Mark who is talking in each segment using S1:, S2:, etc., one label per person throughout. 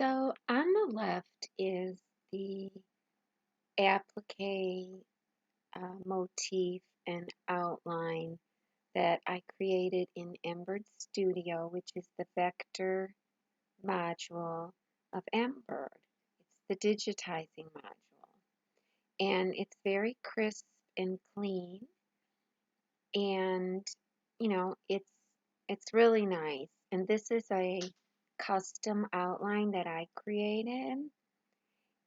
S1: So on the left is the applique motif and outline that I created in Embird Studio, which is the vector module of Embird. It's the digitizing module. And it's very crisp and clean, and it's really nice. And this is a custom outline that I created,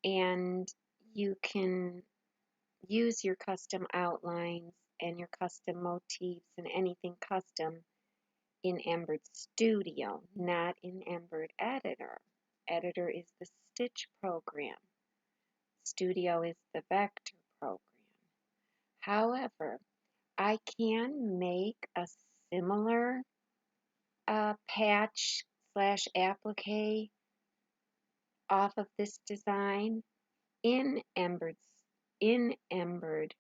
S1: and you can use your custom outlines and your custom motifs and anything custom in Embird Studio, not in Embird Editor. Editor is the stitch program. Studio is the vector program. However, I can make a similar patch slash applique off of this design in Embird in Embird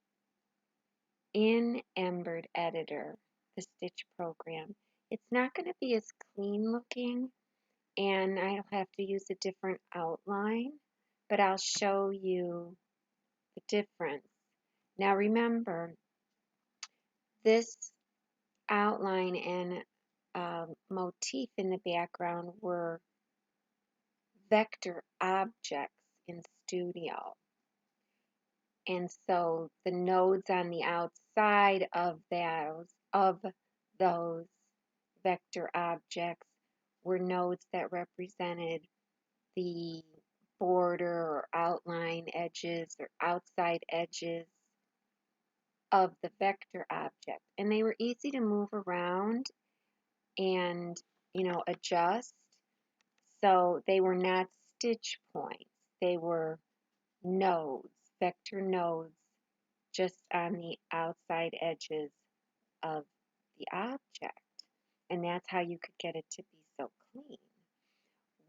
S1: Editor, the stitch program. It's not going to be as clean looking, and I'll have to use a different outline, but I'll show you the difference. Now remember, this outline and motif in the background were vector objects in Studio. And so the nodes on the outside of those vector objects were nodes that represented the border or outline edges or outside edges of the vector object. And they were easy to move around and, adjust. So they were not stitch points. They were nodes, vector nodes, just on the outside edges of the object. And that's how you could get it to be so clean.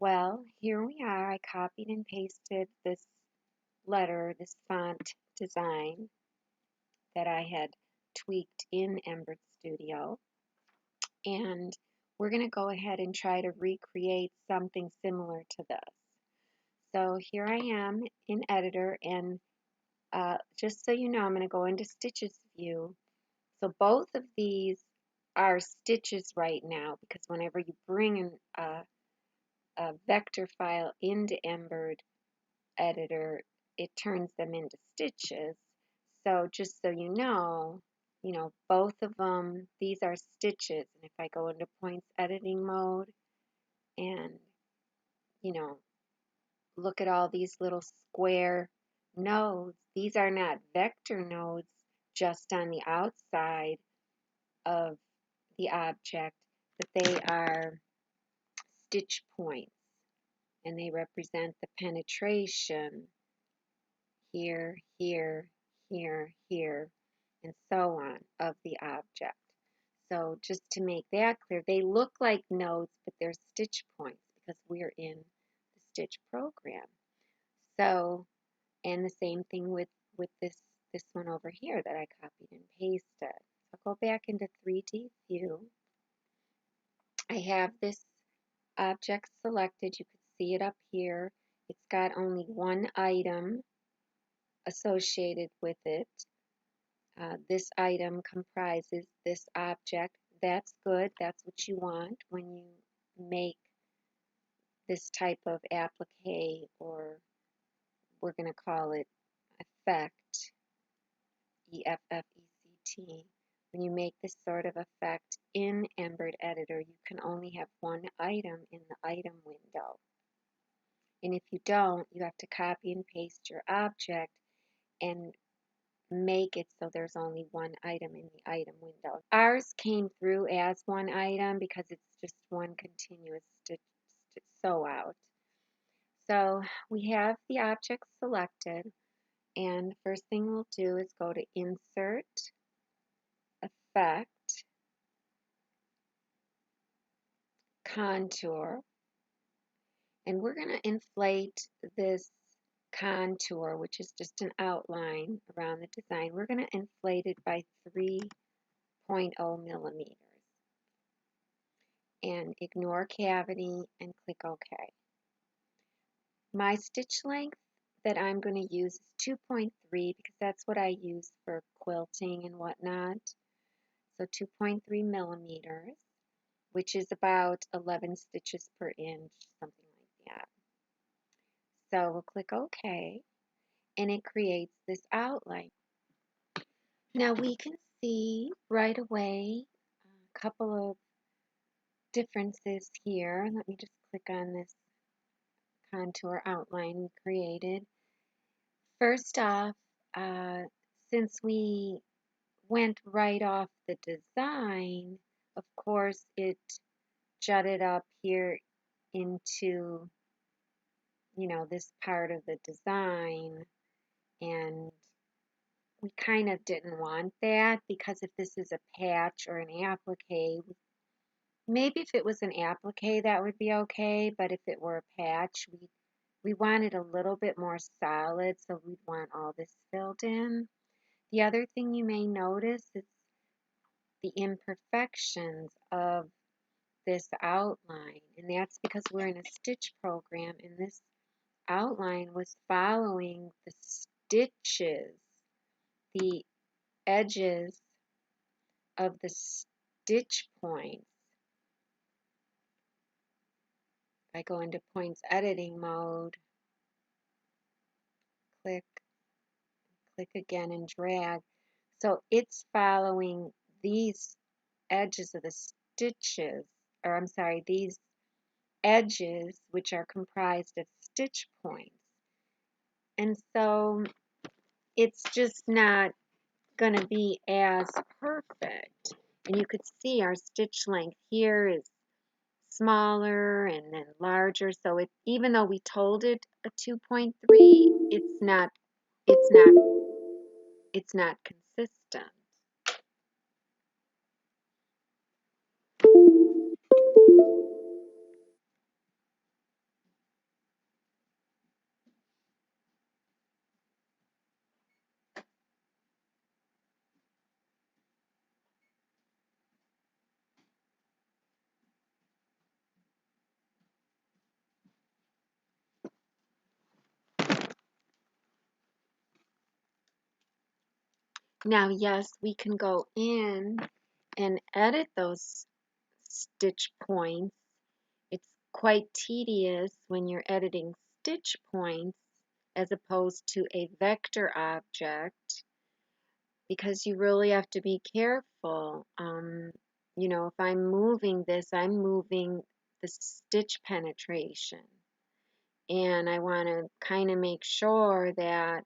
S1: Well, here we are. I copied and pasted this letter, this font design that I had tweaked in Embird Studio. And we're going to go ahead and try to recreate something similar to this. So here I am in Editor, and just so you know, I'm going to go into Stitches view. So both of these are stitches right now, because whenever you bring a vector file into Embird Editor, it turns them into stitches. So just so you know, both of them, these are stitches. And if I go into points editing mode and, look at all these little square nodes, these are not vector nodes just on the outside of the object, but they are stitch points, and they represent the penetration here, here, here, here, and so on of the object. So just to make that clear, they look like nodes, but they're stitch points because we're in the stitch program. So, and the same thing with this one over here that I copied and pasted. So I'll go back into 3D view. I have this object selected. You can see it up here. It's got only one item associated with it. This item comprises this object. That's good. That's what you want when you make this type of applique, or we're going to call it effect, E-F-F-E-C-T. When you make this sort of effect in Embird Editor, you can only have one item in the item window. And if you don't, you have to copy and paste your object and make it so there's only one item in the item window. Ours came through as one item because it's just one continuous sew out. So we have the object selected, and the first thing we'll do is go to Insert, Effect, Contour, and we're going to inflate this contour, which is just an outline around the design. We're going to inflate it by 3.0 millimeters. And ignore cavity and click OK. My stitch length that I'm going to use is 2.3 because that's what I use for quilting and whatnot. So 2.3 millimeters, which is about 11 stitches per inch, something like that. So we'll click OK, and it creates this outline. Now we can see right away a couple of differences here. Let me just click on this contour outline we created. First off, since we went right off the design, of course it jutted up here into, you know, this part of the design, and we kind of didn't want that because if this is a patch or an applique, maybe if it was an applique that would be okay, but if it were a patch, we wanted a little bit more solid, so we'd want all this filled in. The other thing you may notice is the imperfections of this outline, and that's because we're in a stitch program, and this outline was following the stitches, the edges of the stitch points. If I go into points editing mode, click again and drag. So it's following these edges of the stitches, or I'm sorry, these edges, which are comprised of stitch points. And so it's just not going to be as perfect. And you could see our stitch length here is smaller and then larger. So it, even though we told it a 2.3, it's not consistent. Now, yes, we can go in and edit those stitch points. It's quite tedious when you're editing stitch points as opposed to a vector object, because you really have to be careful. You know, if I'm moving this, I'm moving the stitch penetration, and I want to kind of make sure that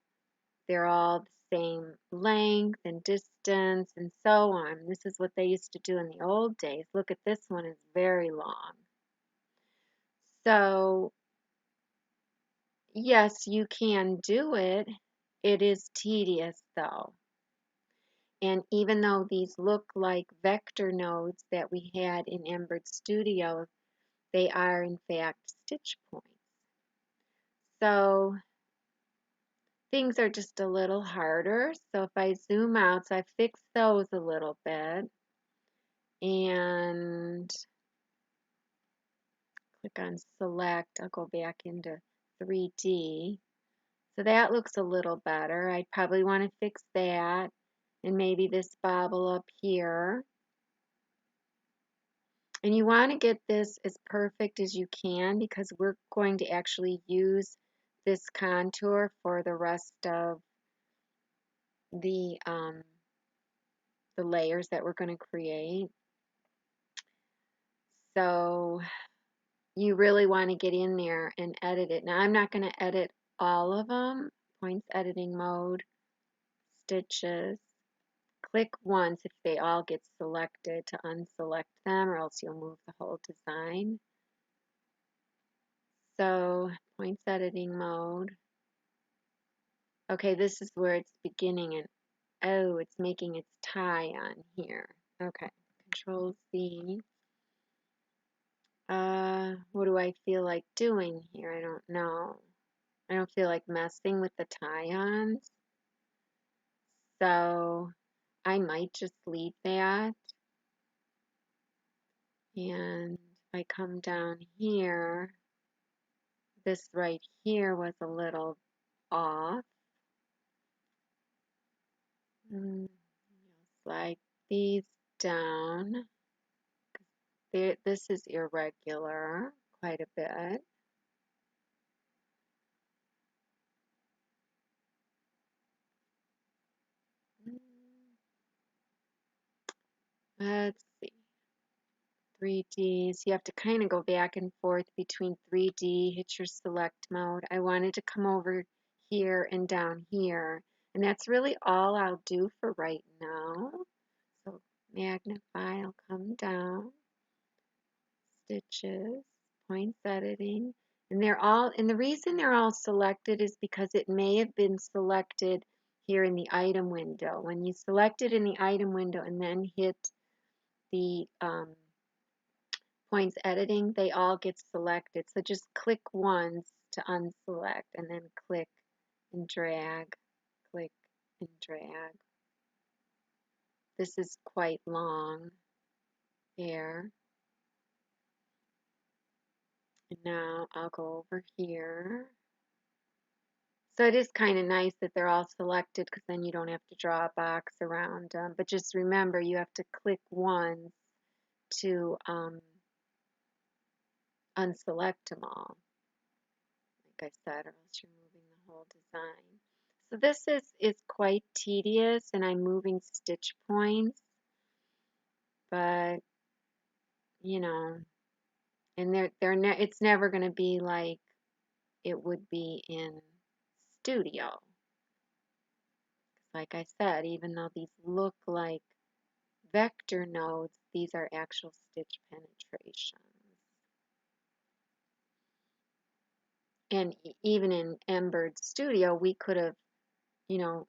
S1: they're all the same length and distance and so on. This is what they used to do in the old days. Look at this one, it's very long. So yes, you can do it. It is tedious though. And even though these look like vector nodes that we had in Embird Studio, they are in fact stitch points. So things are just a little harder. So if I zoom out, so I fixed those a little bit, and click on select, I'll go back into 3D. So that looks a little better. I'd probably want to fix that, and maybe this bobble up here. And you want to get this as perfect as you can because we're going to actually use this contour for the rest of the layers that we're going to create. So you really want to get in there and edit it. Now I'm not going to edit all of them. Points editing mode, stitches. Click once if they all get selected to unselect them, or else you'll move the whole design. So points editing mode. Okay, this is where it's beginning, and oh, it's making its tie on here. Okay, Control Z. What do I feel like doing here? I don't know. I don't feel like messing with the tie-ons. So I might just leave that. And I come down here. this right here was a little off. Slide these down. This is irregular quite a bit. Let's see. 3D. So you have to kind of go back and forth between 3D, hit your select mode. I wanted to come over here and down here. And that's really all I'll do for right now. So magnify, I'll come down, stitches, points editing. And the reason they're all selected is because it may have been selected here in the item window. When you select it in the item window and then hit the points editing, they all get selected. So just click once to unselect and then click and drag, click and drag. This is quite long there. And now I'll go over here. So it is kind of nice that they're all selected because then you don't have to draw a box around them. But just remember, you have to click once to unselect them all. Like I said, or else you're moving the whole design. So this is quite tedious, and I'm moving stitch points, but you know, and it's never going to be like it would be in Studio. Like I said, even though these look like vector nodes, these are actual stitch penetrations. And even in Embird Studio, we could have, you know,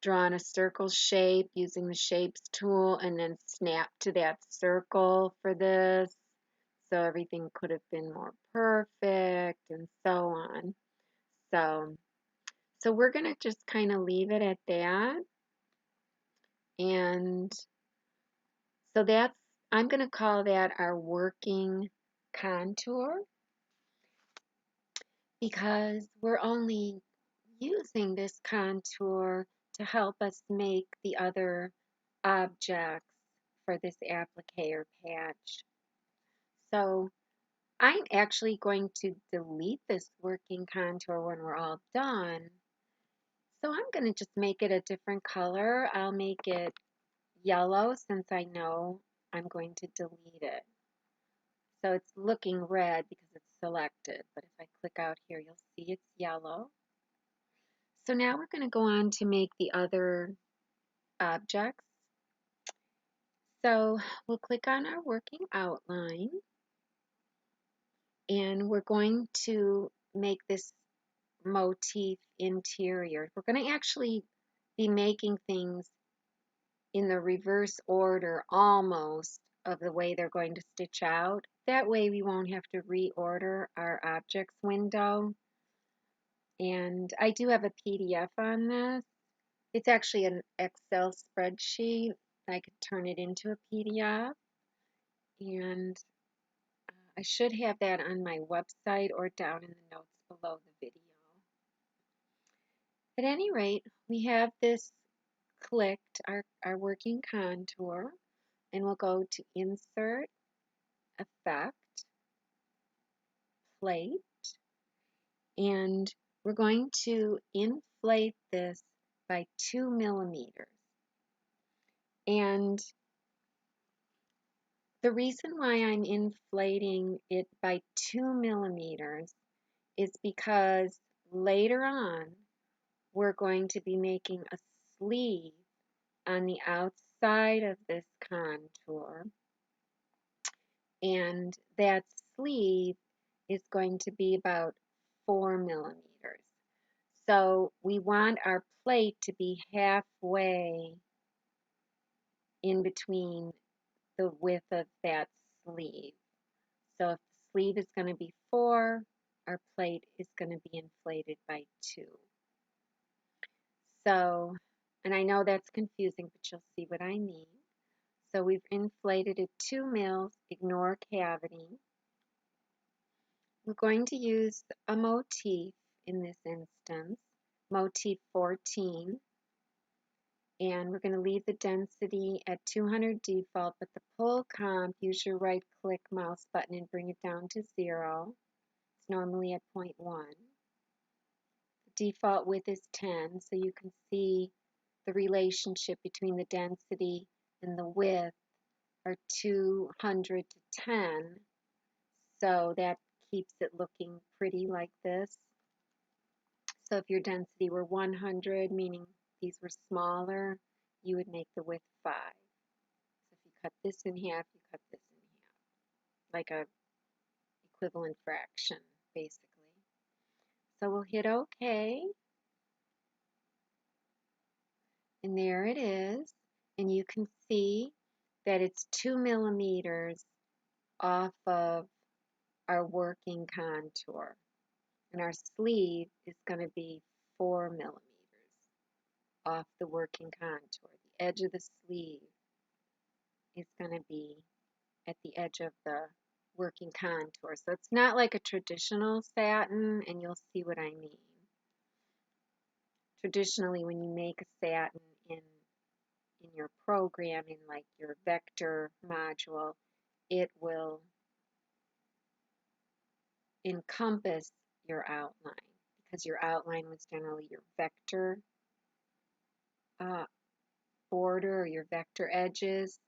S1: drawn a circle shape using the shapes tool and then snap to that circle for this. So everything could have been more perfect and so on. So we're going to just kind of leave it at that. And so I'm going to call that our working contour because we're only using this contour to help us make the other objects for this applique or patch. So I'm actually going to delete this working contour when we're all done. So I'm going to just make it a different color. I'll make it yellow since I know I'm going to delete it. So it's looking red because it's selected, but if I click out here, you'll see it's yellow. So now we're going to go on to make the other objects. So we'll click on our working outline, and we're going to make this motif interior. We're going to actually be making things in the reverse order almost of the way they're going to stitch out. That way we won't have to reorder our objects window. And I do have a PDF on this. It's actually an Excel spreadsheet. I could turn it into a PDF. And I should have that on my website or down in the notes below the video. At any rate, we have this clicked, our working contour, and we'll go to Insert, Effect, Plate, and we're going to inflate this by 2 millimeters. And the reason why I'm inflating it by 2 millimeters is because later on we're going to be making a sleeve on the outside of this contour, and that sleeve is going to be about 4 millimeters. So we want our plate to be halfway in between the width of that sleeve. So if the sleeve is going to be 4, our plate is going to be inflated by 2. So, and I know that's confusing, but you'll see what I mean. So we've inflated it 2 mils, ignore cavity. We're going to use a motif in this instance, motif 14, and we're going to leave the density at 200 default, but the pull comp, use your right click mouse button and bring it down to 0. It's normally at 0.1. The default width is 10, so you can see the relationship between the density and the width are 200 to 10, so that keeps it looking pretty like this. So if your density were 100, meaning these were smaller, you would make the width 5. So if you cut this in half, you cut this in half, like a equivalent fraction, basically. So we'll hit OK, and there it is. And you can see that it's 2 millimeters off of our working contour. And our sleeve is going to be 4 millimeters off the working contour. The edge of the sleeve is going to be at the edge of the working contour. So it's not like a traditional satin, and you'll see what I mean. Traditionally, when you make a satin in your program, in like your vector module, it will encompass your outline because your outline was generally your vector border or your vector edges,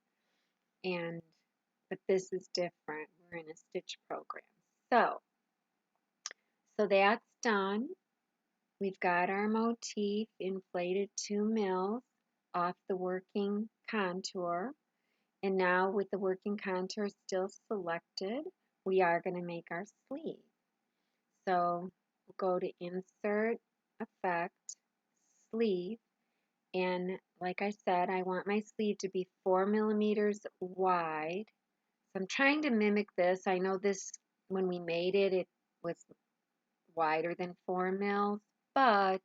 S1: but this is different. We're in a stitch program. So that's done. We've got our motif inflated 2 mils off the working contour. And now with the working contour still selected, we are going to make our sleeve. So we'll go to Insert, Effect, Sleeve. And like I said, I want my sleeve to be 4 millimeters wide. So I'm trying to mimic this. I know this, when we made it, it was wider than 4 mils. But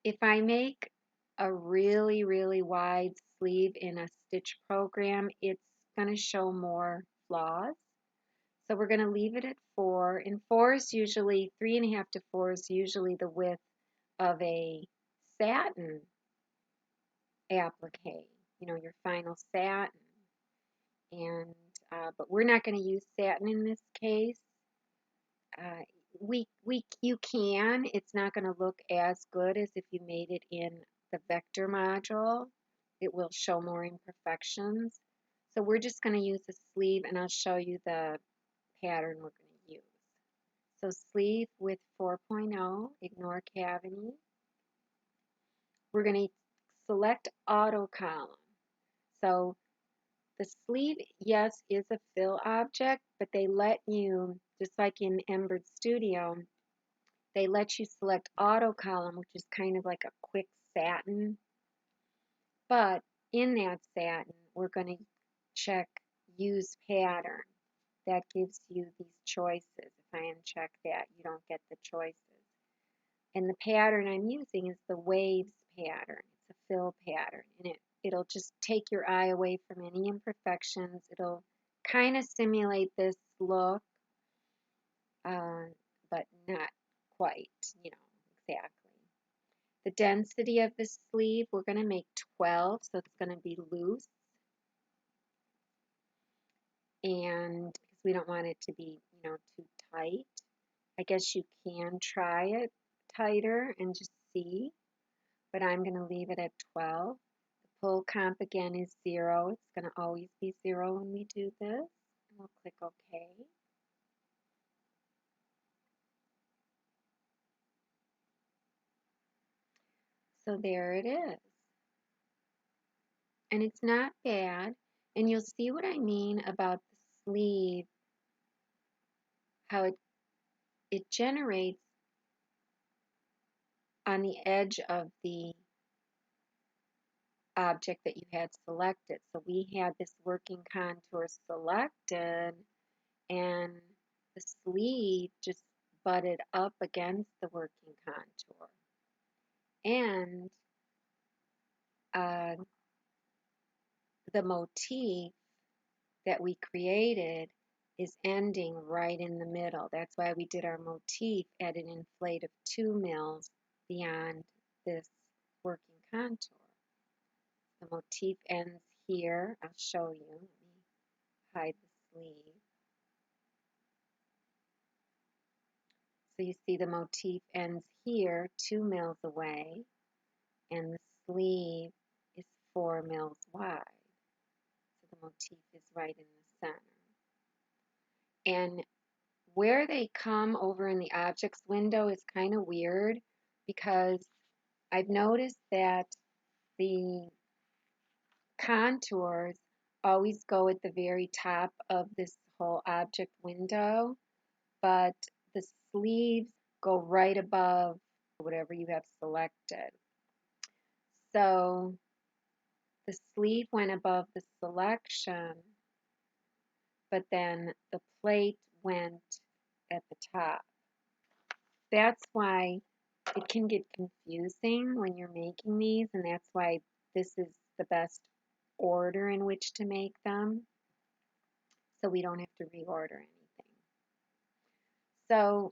S1: if I make a really, really wide sleeve in a stitch program, it's going to show more flaws. So we're going to leave it at 4. And 4 is usually, 3.5 to 4 is usually the width of a satin applique, you know, your final satin. And but we're not going to use satin in this case. You can. It's not going to look as good as if you made it in the vector module. It will show more imperfections. So we're just going to use the sleeve, and I'll show you the pattern we're going to use. So sleeve with 4.0, ignore cavity. We're going to select auto column. So the sleeve, yes, is a fill object, but they let you, just like in Embird Studio, they let you select auto column, which is kind of like a quick satin. But in that satin, we're going to check use pattern. That gives you these choices. If I uncheck that, you don't get the choices. And the pattern I'm using is the waves pattern. It's a fill pattern, and it'll just take your eye away from any imperfections. It'll kind of simulate this look, but not quite, you know, exactly. The density of the sleeve, we're going to make 12, so it's going to be loose. And because we don't want it to be, you know, too tight. I guess you can try it tighter and just see, but I'm going to leave it at 12. The pull comp again is 0. It's going to always be 0 when we do this. And we'll click OK. So there it is. And it's not bad. And you'll see what I mean about the sleeve, how it generates on the edge of the object that you had selected. So we had this working contour selected, and the sleeve just butted up against the working contour. And the motif that we created is ending right in the middle. That's why we did our motif at an inflate of 2 mils beyond this working contour. The motif ends here. I'll show you. Let me hide the sleeve. So you see the motif ends here 2 mils away, and the sleeve is 4 mils wide. So the motif is right in the center. And where they come over in the objects window is kind of weird because I've noticed that the contours always go at the very top of this whole object window, but the sleeves go right above whatever you have selected. So the sleeve went above the selection, but then the plate went at the top. That's why it can get confusing when you're making these, and that's why this is the best order in which to make them, so we don't have to reorder anything. So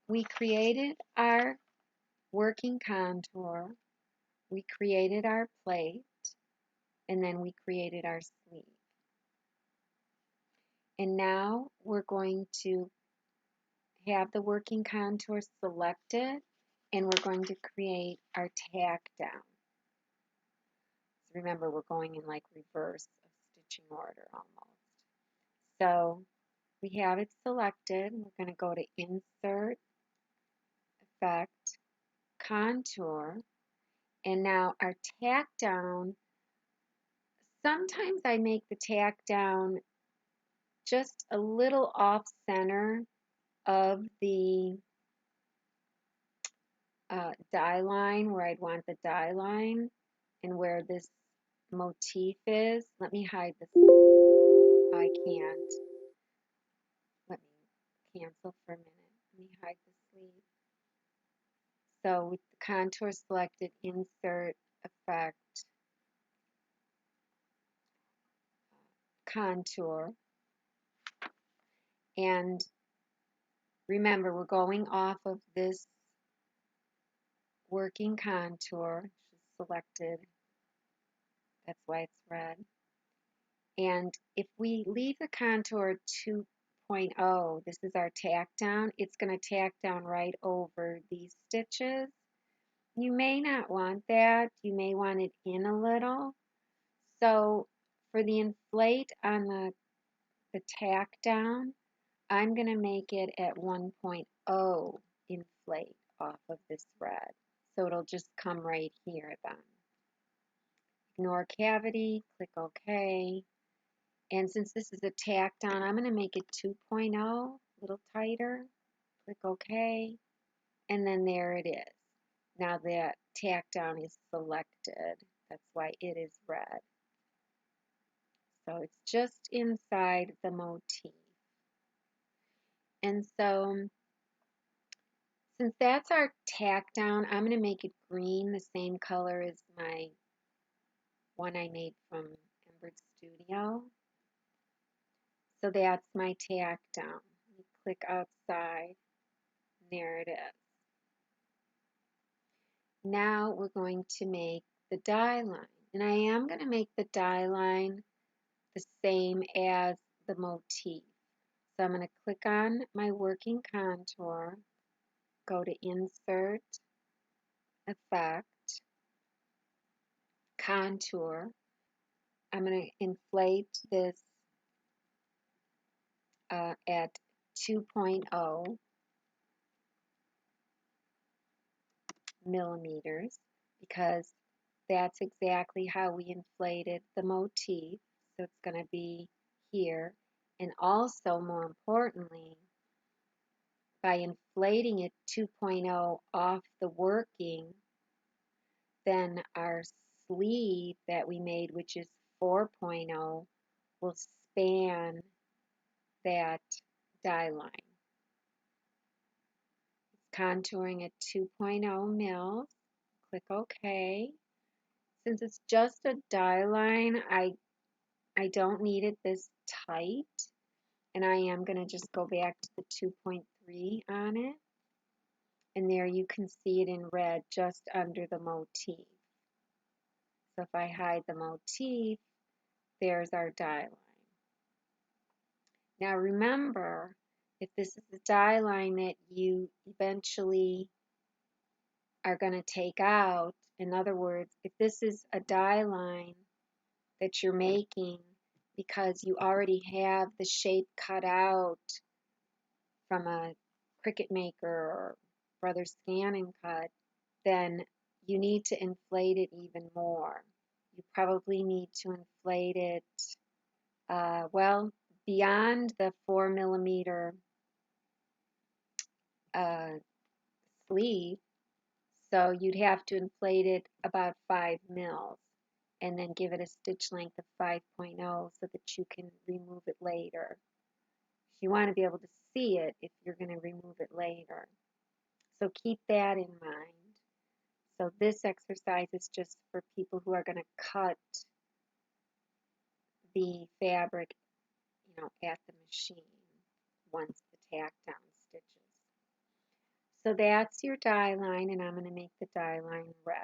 S1: we created our working contour, we created our plate, and then we created our sleeve. And now we're going to have the working contour selected, and we're going to create our tack down. So remember, we're going in like reverse of stitching order almost. So we have it selected. We're going to go to Insert, Effect, Contour, and now our tack down. Sometimes I make the tack down just a little off center of the die line, where I'd want the die line and where this motif is. Let me hide the sleeve. I can't. Let me cancel for a minute. Let me hide the sleeve. So with the contour selected, Insert, Effect, Contour. And remember, we're going off of this working contour, which is selected. That's why it's red. And if we leave the contour 2.0, this is our tack down, it's going to tack down right over these stitches. You may not want that. You may want it in a little. So for the inflate on the tack down, I'm going to make it at 1.0 inflate off of this red. So it'll just come right here then. Ignore cavity, click OK. And since this is a tack down, I'm going to make it 2.0, a little tighter. Click OK. And then there it is. Now that tack down is selected. That's why it is red. So it's just inside the motif. And so since that's our tack down, I'm going to make it green, the same color as my one I made from Embird Studio. So that's my tack down. Let me click outside. There it is. Now we're going to make the die line. And I am going to make the die line the same as the motif. So I'm going to click on my working contour, go to Insert, Effect, Contour. I'm going to inflate this at 2.0 millimeters because that's exactly how we inflated the motif. So it's going to be here. And also, more importantly, by inflating it 2.0 off the working, then our sleeve that we made, which is 4.0, will span that die line. It's contouring at 2.0 mils. Click OK. Since it's just a die line, I don't need it this tight. And I am going to just go back to the 2.3 on it. And there you can see it in red just under the motif. So if I hide the motif, there's our die line. Now remember, if this is the die line that you eventually are going to take out, in other words, if this is a die line that you're making because you already have the shape cut out from a Cricut Maker or Brother Scan and Cut, then you need to inflate it even more. You probably need to inflate it, well, beyond the 4mm sleeve. So you'd have to inflate it about 5 mils and then give it a stitch length of 5.0 so that you can remove it later. You want to be able to see it if you're going to remove it later. So keep that in mind. So this exercise is just for people who are going to cut the fabric, at the machine once the tack down stitches. So that's your die line, and I'm going to make the die line red.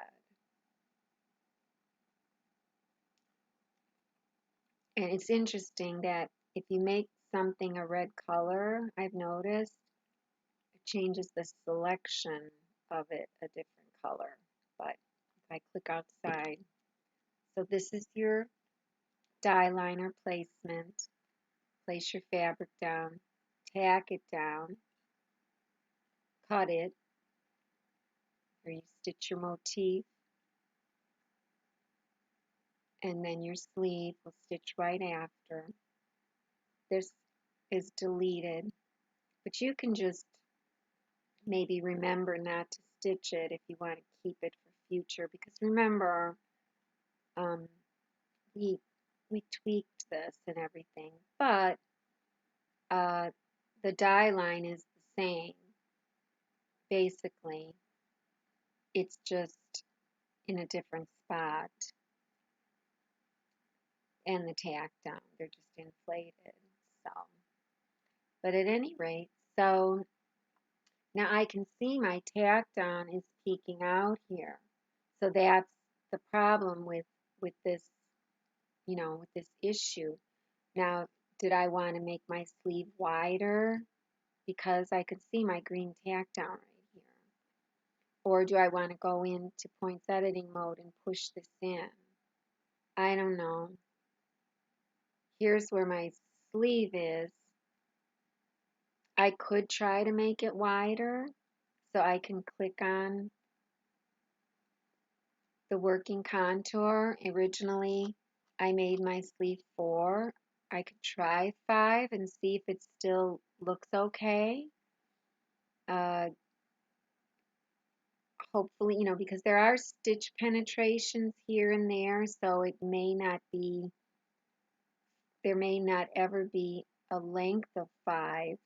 S1: And it's interesting that if you make something a red color, I've noticed it changes the selection of it a different color. But if I click outside, so this is your die liner placement. Place your fabric down, tack it down, cut it, or you stitch your motif, and then your sleeve will stitch right after. This is deleted, but you can just maybe remember not to stitch it if you want to keep it for future, because remember, we tweaked this and everything, but the die line is the same. Basically, it's just in a different spot, and the tack down, they're just inflated. So, but at any rate, so now I can see my tack down is peeking out here. So that's the problem with this, with this issue. Now, did I want to make my sleeve wider because I could see my green tack down right here? Or do I want to go into points editing mode and push this in? I don't know. Here's where my sleeve is. I could try to make it wider, so I can click on the working contour. Originally, I made my sleeve 4. I could try 5 and see if it still looks okay. Hopefully, because there are stitch penetrations here and there, so it may not be, there may not ever be a length of 5,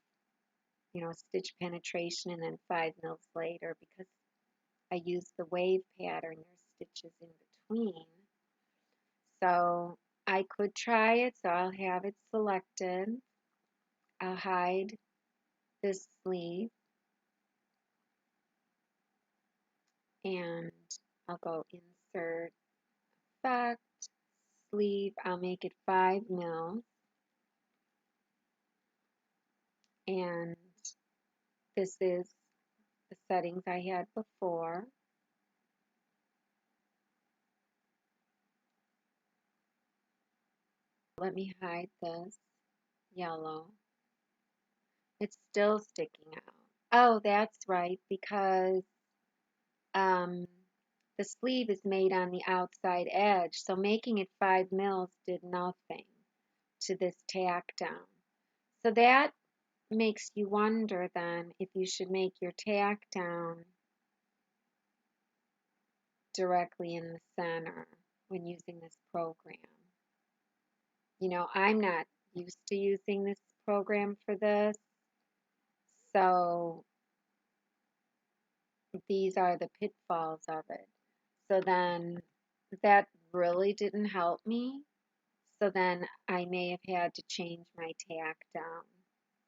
S1: stitch penetration and then 5 mils later, because I use the wave pattern. There's stitches in between. So I could try it, so I'll have it selected. I'll hide this sleeve and I'll go insert, effect, sleeve. I'll make it 5 mil. And this is the settings I had before. Let me hide this yellow. It's still sticking out. Oh, that's right, because the sleeve is made on the outside edge, so making it 5 mils did nothing to this tack down. So that makes you wonder then if you should make your tack down directly in the center when using this program. I'm not used to using this program for this, so these are the pitfalls of it. So then that really didn't help me. So then I may have had to change my tack down.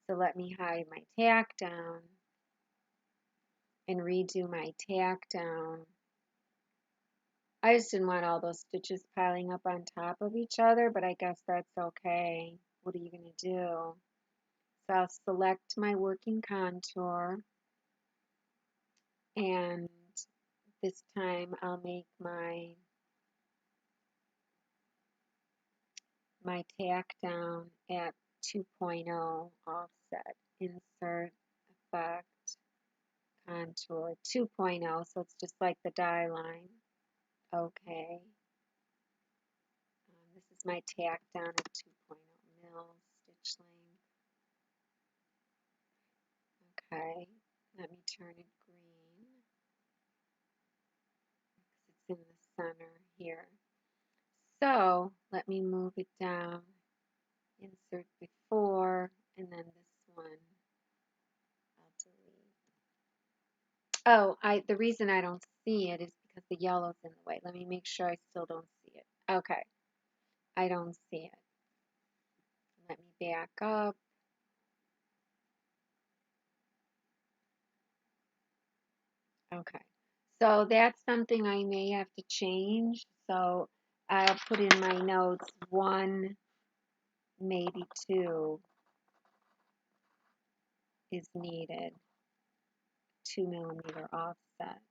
S1: So let me hide my tack down and redo my tack down. I just didn't want all those stitches piling up on top of each other, but I guess that's okay. What are you going to do? So I'll select my working contour, and this time I'll make my tack down at 2.0 offset. Insert, effect, contour, 2.0, so it's just like the die line. Okay. This is my tack down at 2.0 mil stitch length. Okay, let me turn it green because it's in the center here. So let me move it down, insert before, and then this one I'll delete. Oh, the reason I don't see it is because the yellow's in the way. Let me make sure I still don't see it. Okay, I don't see it. Let me back up. Okay, so that's something I may have to change. So I'll put in my notes 1, maybe 2 is needed, 2mm offset.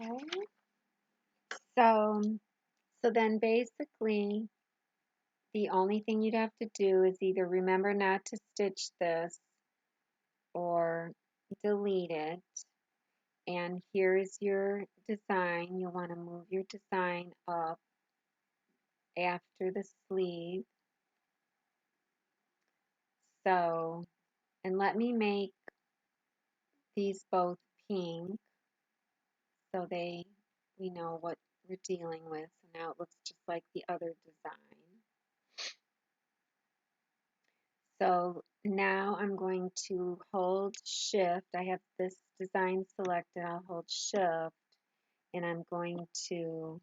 S1: Okay, so then basically the only thing you'd have to do is either remember not to stitch this or delete it. And here's your design. You'll want to move your design up after the sleeve. So, and let me make these both pink so we know what we're dealing with. So now it looks just like the other design. So now I'm going to hold shift. I have this design selected. I'll hold shift and I'm going to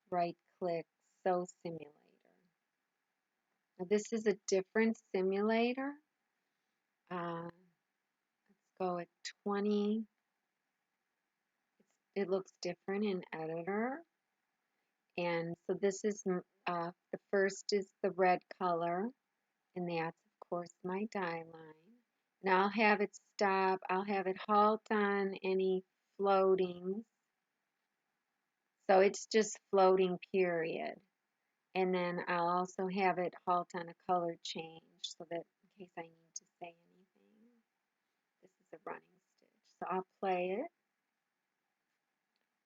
S1: right click sew simulator. Now this is a different simulator. Let's go at 20. It looks different in editor. And so this is the first is the red color, and that's of course my die line. Now I'll have it stop, I'll have it halt on any floating. So it's just floating period. And then I'll also have it halt on a color change so that in case I need to say anything. This is a running stitch. So I'll play it.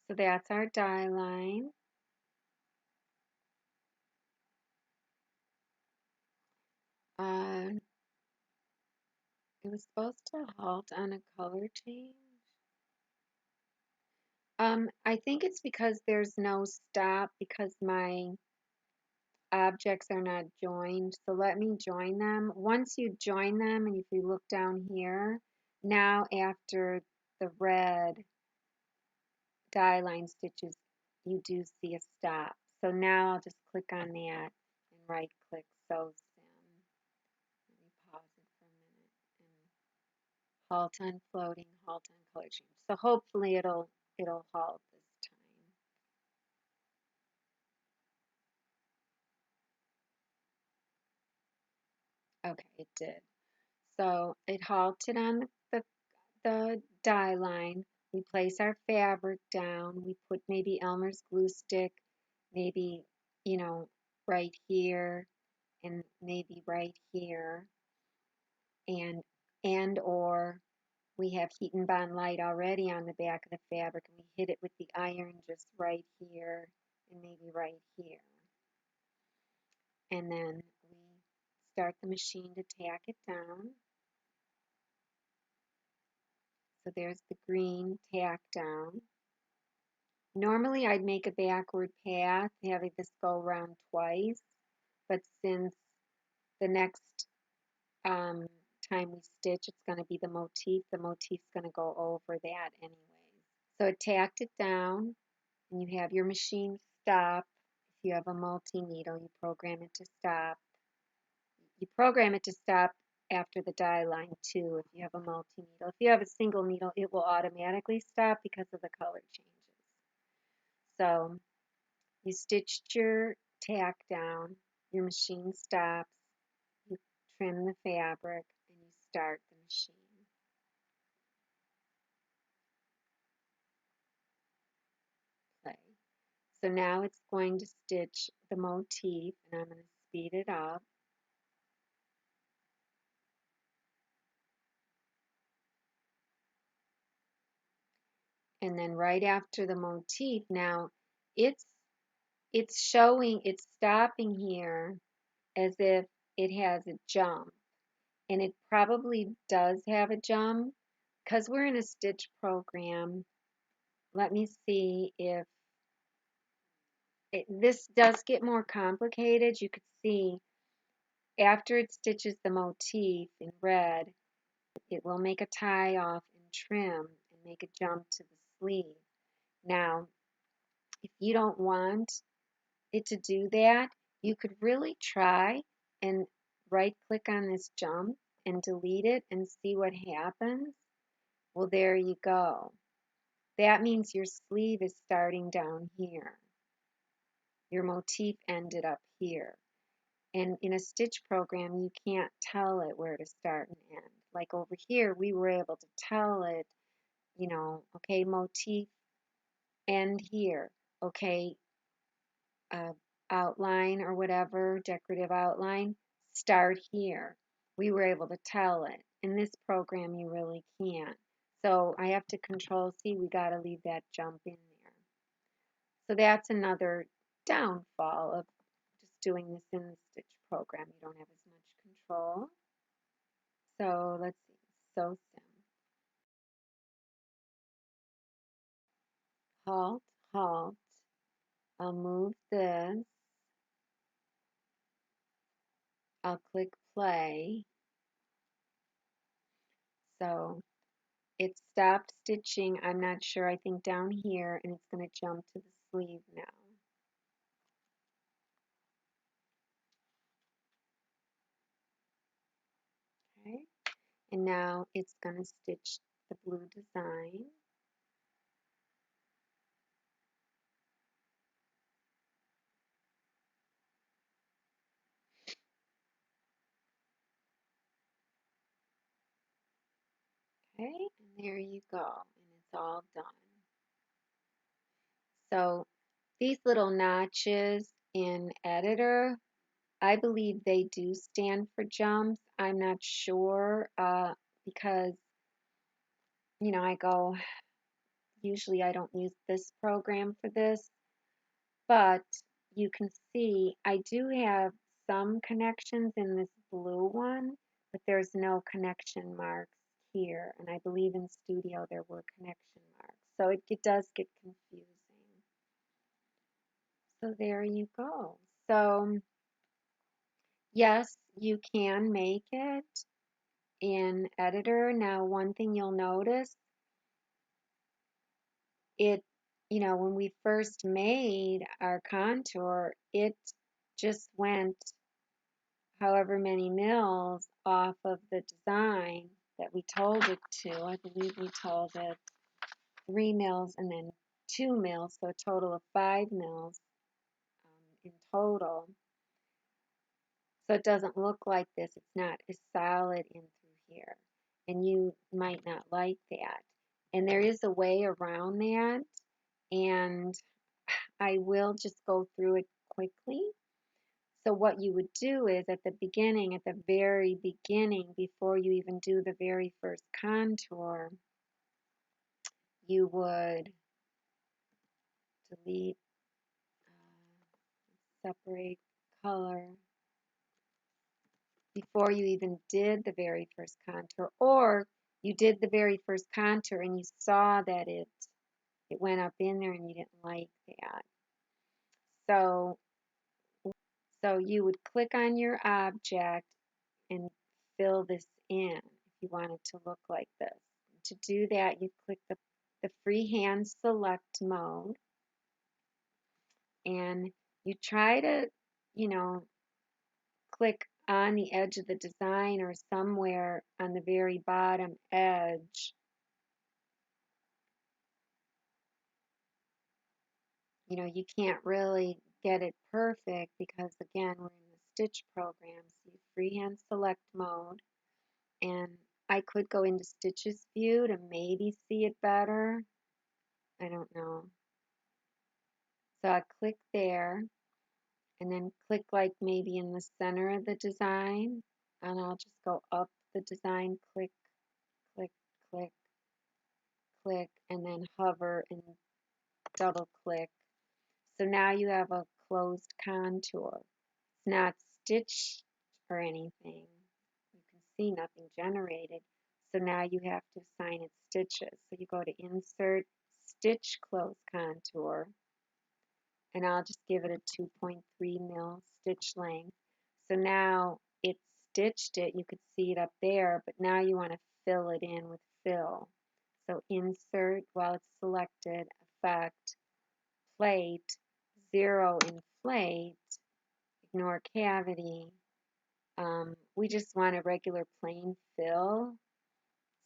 S1: So that's our die line. It was supposed to halt on a color change. I think it's because there's no stop because my objects are not joined. So let me join them. Once you join them, and if you look down here, now after the red die line stitches, you do see a stop. So now I'll just click on that and right click sew sim. Let me pause it for a minute and halt on floating, halt on color change. So hopefully it'll halt this time. Okay, it did. So it halted on the die line. We place our fabric down. We put maybe Elmer's glue stick, maybe, right here and maybe right here. And or we have heat and bond light already on the back of the fabric and we hit it with the iron just right here and maybe right here. And then we start the machine to tack it down. So there's the green tack down. Normally I'd make a backward path, having this go around twice, but since the next time we stitch, it's going to be the motif's going to go over that anyways. So it tacked it down, and you have your machine stop, you have a multi-needle, you program it to stop. You program it to stop after the die line too if you have a multi-needle. If you have a single needle, it will automatically stop because of the color changes. So you stitched your tack down, your machine stops, you trim the fabric, and you start the machine. Play. So now it's going to stitch the motif, and I'm going to speed it up. And then right after the motif, now it's showing, it's stopping here as if it has a jump. And it probably does have a jump because we're in a stitch program. Let me see if this does get more complicated. You could see after it stitches the motif in red, it will make a tie off and trim and make a jump to the sleeve. Now, if you don't want it to do that, you could really try and right click on this jump and delete it and see what happens. Well, there you go. That means your sleeve is starting down here. Your motif ended up here. And in a stitch program, you can't tell it where to start and end. Like over here, we were able to tell it, you know, okay, motif, end here. Okay, outline or whatever, decorative outline, start here. We were able to tell it. In this program, you really can't. So I have to control C, we got to leave that jump in there. So that's another downfall of just doing this in the stitch program. You don't have as much control. So let's see, so sim. Halt, halt. I'll move this. I'll click play. So it stopped stitching. I'm not sure. I think down here, and it's going to jump to the sleeve now. Okay. And now it's going to stitch the blue design. Okay, and there you go. And it's all done. So these little notches in Editor, I believe they do stand for jumps. I'm not sure because, you know, usually I don't use this program for this, but you can see I do have some connections in this blue one, but there's no connection marks here. And I believe in Studio there were connection marks. So it does get confusing. So there you go. So yes, you can make it in Editor. Now, one thing you'll notice, you know, when we first made our contour, it just went however many mils off of the design that we told it to. I believe we told it 3 mils and then 2 mils, so a total of 5 mils in total. So it doesn't look like this. It's not as solid in through here. And you might not like that. And there is a way around that. And I will just go through it quickly. So what you would do is at the beginning, at the very beginning, before you even do the very first contour, you would delete, separate color, before you even did the very first contour, or you did the very first contour and you saw that it went up in there and you didn't like that. So you would click on your object and fill this in if you want it to look like this. To do that, you click the freehand select mode, and You try to, you know, click on the edge of the design or somewhere on the very bottom edge. You know, you can't really get it perfect because again, we're in the stitch program. So you freehand select mode, and I could go into stitches view to maybe see it better. I don't know. So I click there and then click like maybe in the center of the design, and I'll just go up the design, click, click, click, click, and then hover and double click. So now you have a closed contour. It's not stitched or anything. You can see nothing generated. So now you have to assign it stitches. So you go to Insert, Stitch Close Contour, and I'll just give it a 2.3 mil stitch length. So now it's stitched it. You could see it up there, but now you want to fill it in with fill. So Insert while it's selected, Effect, Plate, Zero Inflate, ignore cavity. We just want a regular plain fill,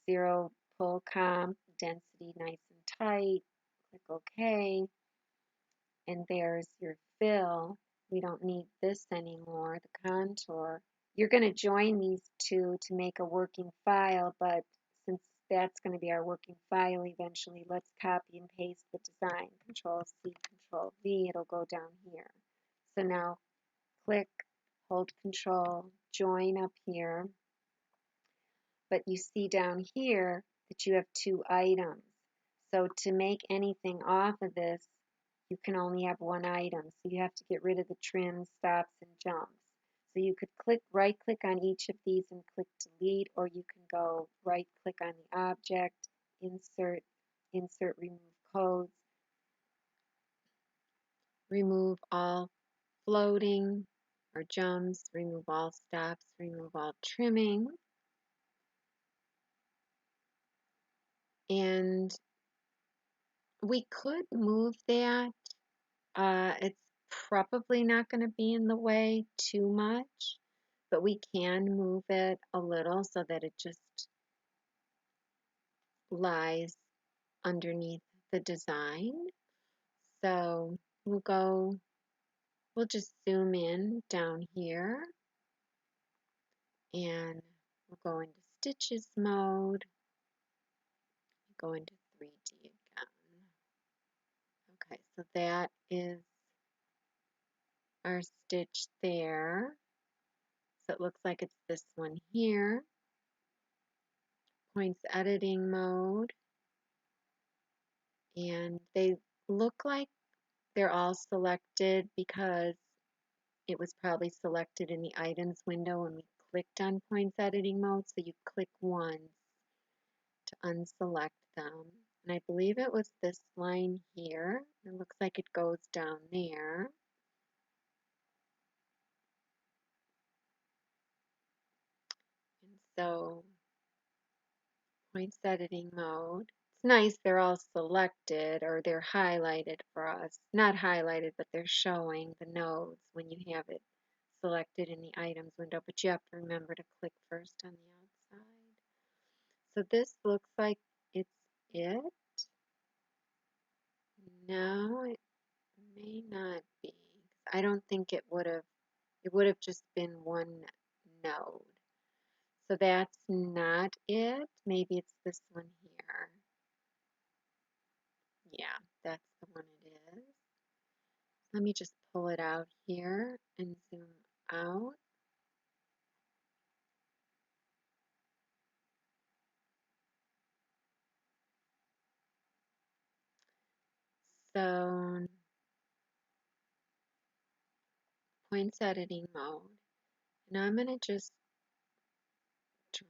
S1: zero pull comp, density nice and tight, click OK, and there's your fill. We don't need this anymore, the contour. You're going to join these two to make a working file, but since that's going to be our working file eventually, let's copy and paste the design. Control C, Control V, it'll go down here. So now click, hold Control, join up here, but you see down here that you have two items. So to make anything off of this, you can only have one item. So you have to get rid of the trims, stops, and jumps. So you could right click on each of these and click delete, or you can go right click on the object, insert, remove codes, remove all floating or jumps, remove all stops, remove all trimming. And we could move that. It's probably not going to be in the way too much, but we can move it a little so that it just lies underneath the design. So we'll just zoom in down here, and we'll go into stitches mode, go into 3D again. Okay, so that is our stitch there. So it looks like it's this one here. Points editing mode. And they look like they're all selected because it was probably selected in the items window when we clicked on points editing mode. So you click once to unselect them. And I believe it was this line here. It looks like it goes down there. And so points editing mode. It's nice they're all selected, or they're highlighted for us. Not highlighted, but they're showing the nodes when you have it selected in the items window, but you have to remember to click first on the outside. So this looks like it's it. No, it may not be. I don't think it would have just been one node. So that's not it. Maybe it's this one here. Yeah, that's the one it is. Let me just pull it out here and zoom out. So points editing mode. And I'm going to just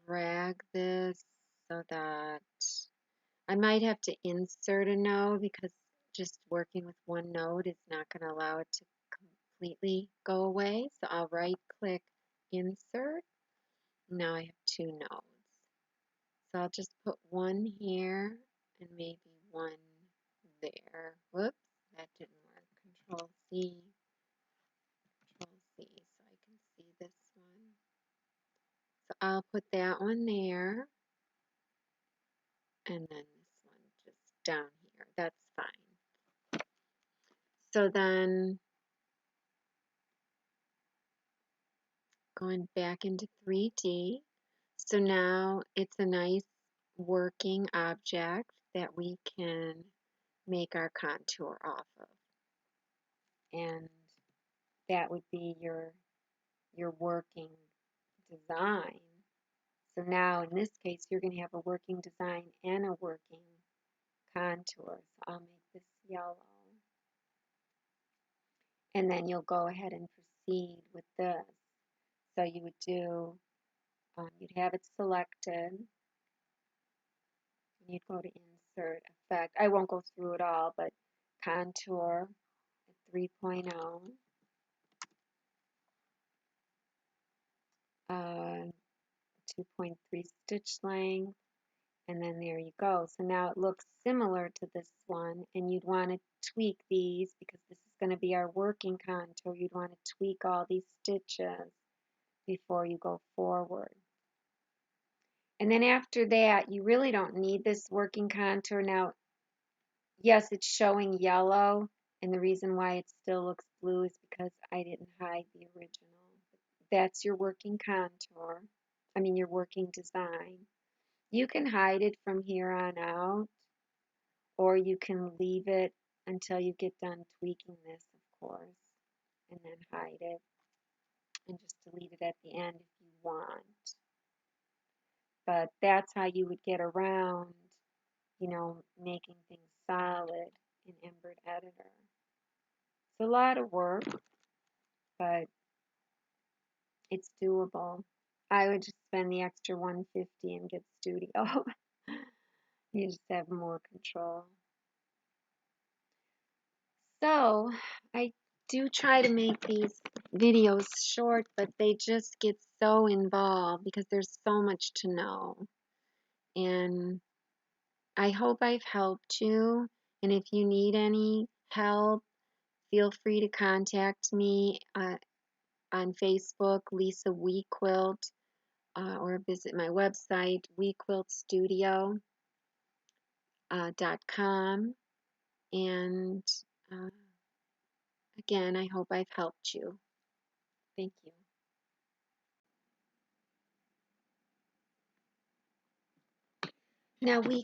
S1: drag this so that I might have to insert a node because just working with one node is not going to allow it to completely go away. So I'll right click, insert. Now I have two nodes. So I'll just put one here and maybe one there. Whoops, that didn't work. Control C, So I'll put that one there, and then this one just down here. That's fine. So then going back into 3D. So now it's a nice working object that we can make our contour off of. And that would be your working design. So now in this case, you're going to have a working design and a working contour. So I'll make this yellow. And then you'll go ahead and proceed with this. So you would do, you'd have it selected. You'd go to Insert, Effect. I won't go through it all, but Contour at 3.0. 2.3 stitch length, and then there you go. So now it looks similar to this one, and you'd want to tweak these because this is going to be our working contour. You'd want to tweak all these stitches before you go forward. And then after that, you really don't need this working contour. Now, yes, it's showing yellow, and the reason why it still looks blue is because I didn't hide the original. That's your working contour. I mean, your working design. You can hide it from here on out, or you can leave it until you get done tweaking this, of course, and then hide it, and just delete it at the end if you want. But that's how you would get around, you know, making things solid in Embird Editor. It's a lot of work, but it's doable. I would just spend the extra $150 and get Studio. You just have more control. So I do try to make these videos short, but they just get so involved because there's so much to know. And I hope I've helped you. And if you need any help, feel free to contact me on Facebook, Lisa WeQuilt, or visit my website, wequiltstudio.com. And again, I hope I've helped you. Thank you. Now we